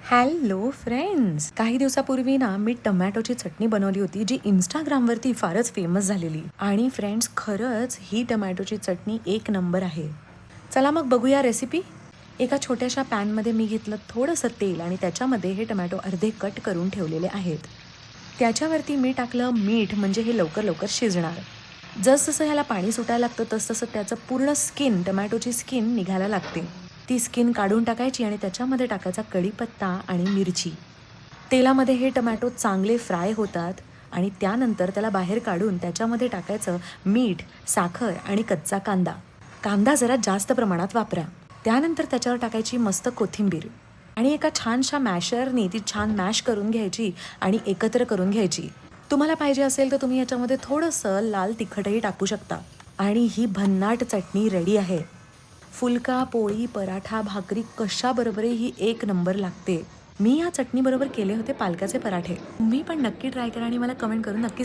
Hello friends, काही दिवसापूर्वी ना मी टमॅटोची चटणी बनवली होती जी इंस्टाग्रामवरती फारच फेमस झालेली. आणि फ्रेंड्स, खरंच ही टमॅटोची चटणी एक नंबर आहे. चला मग बघूया रेसिपी. एका छोट्याशा पॅनमध्ये मी घेतलं थोडंसं तेल आणि त्याच्यामध्ये हे टमॅटो अर्धे कट करून ठेवलेले आहेत. त्याच्यावरती मी टाकलं मीठ, म्हणजे हे लवकर लवकर शिजणार. जसजसं ह्याला पाणी सुटायला लागतं तसतसं त्याचं पूर्ण स्किन, टमॅटोची स्किन निघायला लागते. ती स्किन काढून टाकायची आणि त्याच्यामध्ये टाकायचा कढीपत्ता आणि मिरची. तेलामध्ये हे टमॅटो चांगले फ्राय होतात आणि त्यानंतर त्याला बाहेर काढून त्याच्यामध्ये टाकायचं मीठ, साखर आणि कच्चा कांदा. कांदा जरा जास्त प्रमाणात वापरा. त्यानंतर त्याच्यावर टाकायची मस्त कोथिंबीर आणि एका छानशा मॅशरनी ती छान मॅश करून घ्यायची आणि एकत्र करून घ्यायची. तुम्हाला पाहिजे असेल तर तुम्ही याच्यामध्ये थोडंसं लाल तिखटही टाकू शकता. आणि ही भन्नाट चटणी रेडी आहे. फुलका, पोळी, पराठा, भाकरी कशाबरोबरही ही एक नंबर लागते. मी या चटणीबरोबर केले होते पालकाचे पराठे. तुम्ही पण नक्की ट्राय करा आणि मला कमेंट करून नक्की सांगा.